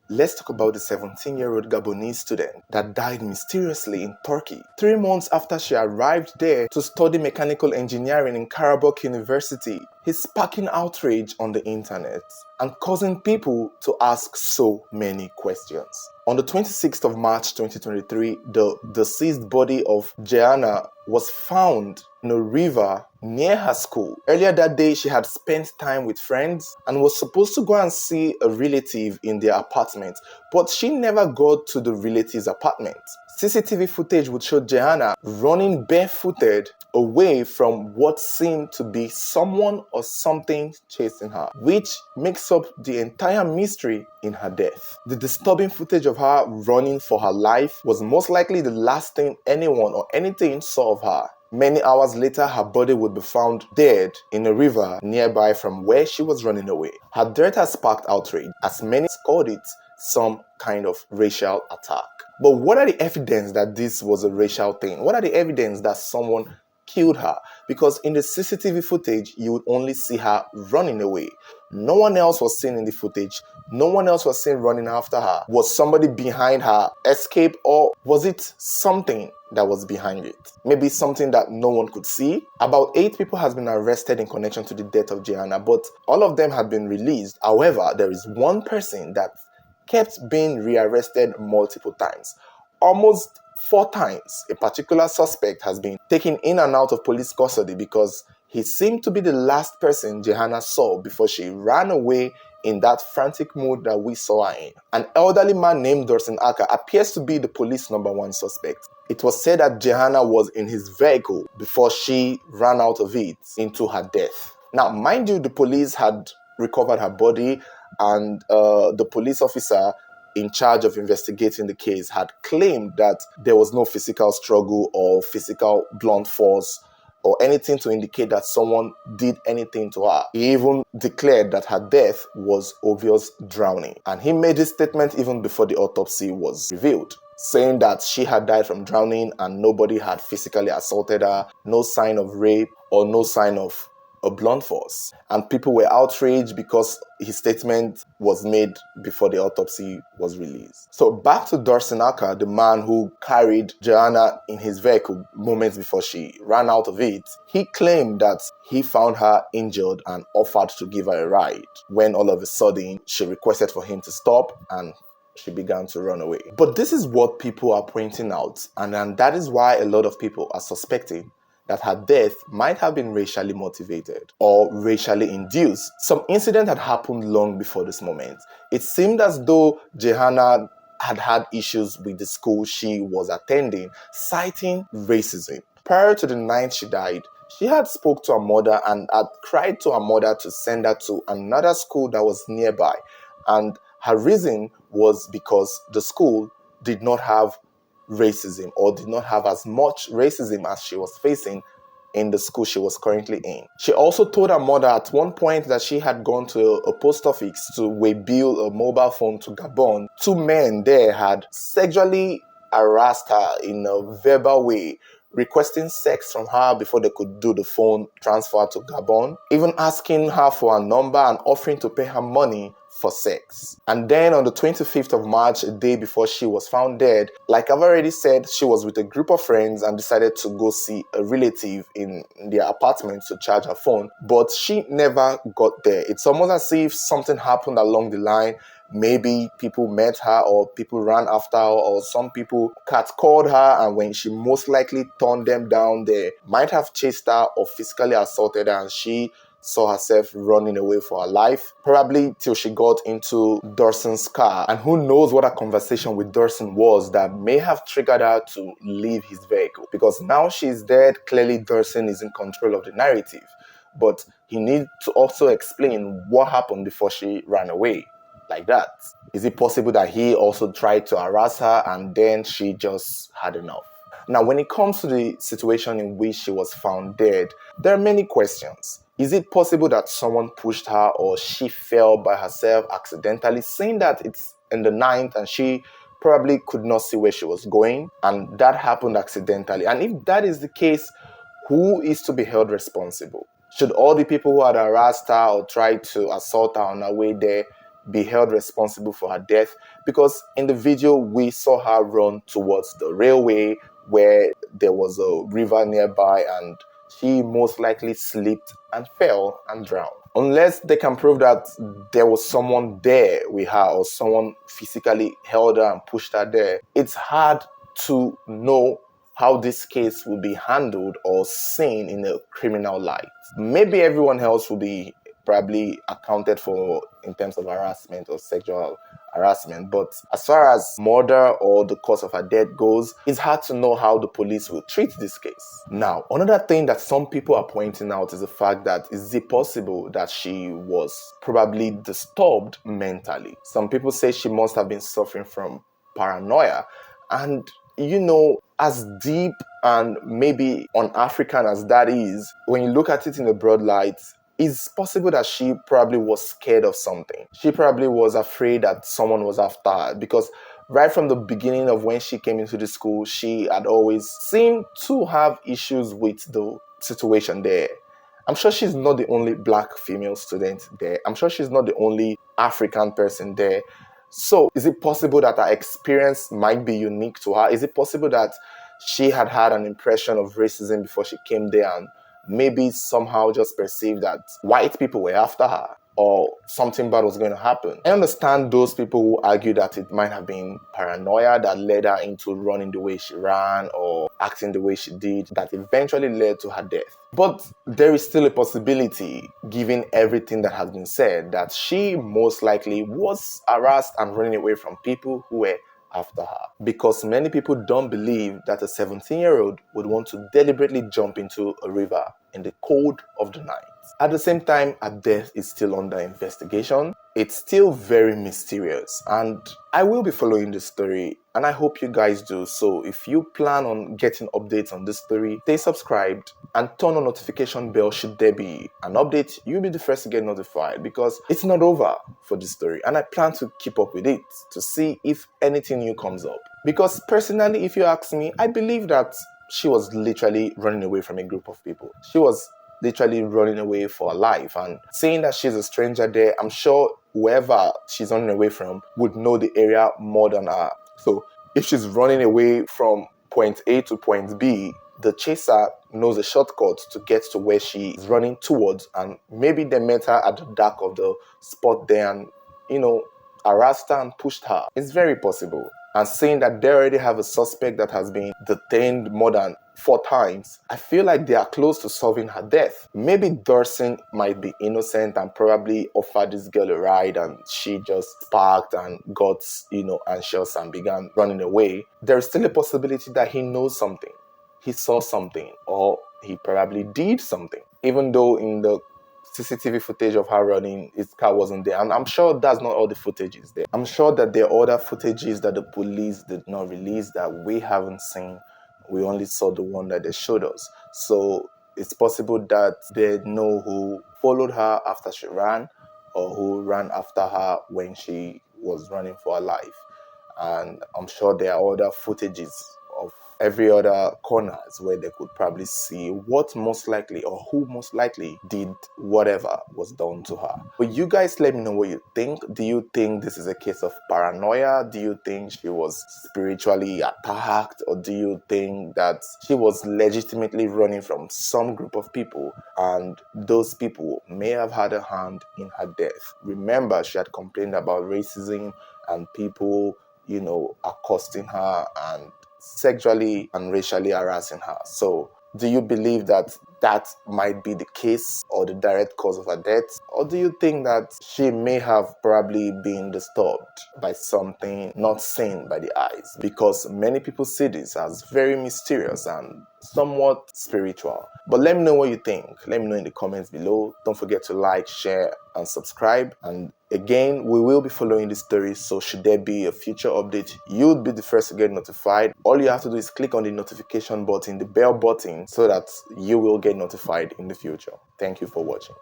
Let's talk about the 17-year-old Gabonese student that died mysteriously in Turkey 3 months after she arrived there to study mechanical engineering in Karabakh University. He's sparking outrage on the internet and causing people to ask so many questions. On the 26th of March 2023, the deceased body of Jeannah was found in a river near her school. Earlier that day, she had spent time with friends and was supposed to go and see a relative in their apartment, but she never got to the relative's apartment. CCTV footage would show Jeannah running barefooted away from what seemed to be someone or something chasing her, which makes up the entire mystery in her death. The disturbing footage of her running for her life was most likely the last thing anyone or anything saw of her. Many hours later, her body would be found dead in a river nearby from where she was running away. Her death has sparked outrage, as many called it some kind of racial attack. But what are the evidence that this was a racial thing? What are the evidence that someone killed her? Because in the CCTV footage, you would only see her running away. No one else was seen in the footage. No one else was seen running after her. Was somebody behind her escape, or was it something that was behind it? Maybe something that no one could see. About 8 people has been arrested in connection to the death of Jeannah, but all of them had been released. However, there is one person that kept being rearrested multiple times. Almost 4 times, a particular suspect has been taken in and out of police custody because he seemed to be the last person Jeannah saw before she ran away in that frantic mood that we saw her in. An elderly man named Aka appears to be the police #1 suspect. It was said that Jeannah was in his vehicle before she ran out of it into her death. Now, mind you, the police had recovered her body, and the police officer in charge of investigating the case had claimed that there was no physical struggle or physical blunt force or anything to indicate that someone did anything to her. He even declared that her death was obvious drowning. And he made this statement even before the autopsy was revealed, saying that she had died from drowning and nobody had physically assaulted her, no sign of rape or no sign of a blunt force. And people were outraged because his statement was made before the autopsy was released. So back to Aka, the man who carried Jeannah in his vehicle moments before she ran out of it. He claimed that he found her injured and offered to give her a ride, when all of a sudden she requested for him to stop and she began to run away. But this is what people are pointing out, and that is why a lot of people are suspecting that her death might have been racially motivated or racially induced. Some incident had happened long before this moment. It seemed as though Jeannah had issues with the school she was attending, citing racism. Prior to the night she died, she had spoke to her mother and had cried to her mother to send her to another school that was nearby. And her reason was because the school did not have racism or did not have as much racism as she was facing in the school she was currently in. She also told her mother at one point that she had gone to a post office to waybill a mobile phone to Gabon. 2 men there had sexually harassed her in a verbal way, requesting sex from her before they could do the phone transfer to Gabon, even asking her for a number and offering to pay her money for sex. And then on the 25th of March, a day before she was found dead, like I've already said, she was with a group of friends and decided to go see a relative in their apartment to charge her phone, but she never got there. It's almost as if something happened along the line. Maybe people met her or people ran after her or some people catcalled her, and when she most likely turned them down, they might have chased her or physically assaulted her, and she saw herself running away for her life, probably till she got into Dorson's car. And who knows what a conversation with Dorson was that may have triggered her to leave his vehicle. Because now she's dead, clearly Dorson is in control of the narrative. But he needs to also explain what happened before she ran away like that. Is it possible that he also tried to harass her and then she just had enough? Now, when it comes to the situation in which she was found dead, there are many questions. Is it possible that someone pushed her or she fell by herself accidentally, saying that it's in the night and she probably could not see where she was going and that happened accidentally? And if that is the case, who is to be held responsible? Should all the people who had harassed her or tried to assault her on her way there be held responsible for her death, because in the video we saw her run towards the railway where there was a river nearby, and she most likely slipped and fell and drowned. Unless they can prove that there was someone there with her or someone physically held her and pushed her there, it's hard to know how this case will be handled or seen in a criminal light. Maybe everyone else will be probably accounted for in terms of harassment or sexual harassment, but as far as murder or the cause of her death goes, it's hard to know how the police will treat this case. Now, another thing that some people are pointing out is the fact that is it possible that she was probably disturbed mentally? Some people say she must have been suffering from paranoia, and as deep and maybe un-African as that is, when you look at it in a broad light, it's possible that she probably was scared of something. She probably was afraid that someone was after her, because right from the beginning of when she came into the school, she had always seemed to have issues with the situation there. I'm sure she's not the only black female student there. I'm sure she's not the only African person there. So is it possible that her experience might be unique to her? Is it possible that she had had an impression of racism before she came there and maybe somehow just perceived that white people were after her or something bad was going to happen? I understand those people who argue that it might have been paranoia that led her into running the way she ran or acting the way she did that eventually led to her death. But there is still a possibility, given everything that has been said, that she most likely was harassed and running away from people who were after her. Because many people don't believe that a 17-year-old would want to deliberately jump into a river in the cold of the night. At the same time, her death is still under investigation. It's still very mysterious, and I will be following this story, and I hope you guys do. So if you plan on getting updates on this story, stay subscribed and turn on notification bell. Should there be an update, you'll be the first to get notified, because it's not over for this story, and I plan to keep up with it to see if anything new comes up. Because personally, if you ask me, I believe that she was literally running away from a group of people. She was literally running away for her life, and saying that she's a stranger there, I'm sure whoever she's running away from would know the area more than her. So if she's running away from point A to point B, the chaser knows a shortcut to get to where she is running towards, and maybe they met her at the dark of the spot there and, harassed her and pushed her. It's very possible. And saying that they already have a suspect that has been detained more than 4 times, I feel like they are close to solving her death. Maybe Dorson might be innocent and probably offered this girl a ride, and she just sparked and got, anxious and began running away. There is still a possibility that he knows something. He saw something, or he probably did something. Even though in the CCTV footage of her running, his car wasn't there. And I'm sure that's not all the footage is there. I'm sure that there are other footages that the police did not release that we haven't seen. We only saw the one that they showed us. So it's possible that they know who followed her after she ran, or who ran after her when she was running for her life. And I'm sure there are other footages of every other corners where they could probably see what most likely or who most likely did whatever was done to her. But you guys let me know what you think. Do you think this is a case of paranoia? Do you think she was spiritually attacked? Or do you think that she was legitimately running from some group of people and those people may have had a hand in her death? Remember, she had complained about racism and people, accosting her and sexually and racially harassing her. So do you believe that that might be the case or the direct cause of her death? Or do you think that she may have probably been disturbed by something not seen by the eyes? Because many people see this as very mysterious and somewhat spiritual. But let me know what you think. Let me know in the comments below. Don't forget to like, share, and subscribe. And again, we will be following this story, so should there be a future update, you'll be the first to get notified. All you have to do is click on the notification button, the bell button, so that you will get notified in the future. Thank you for watching.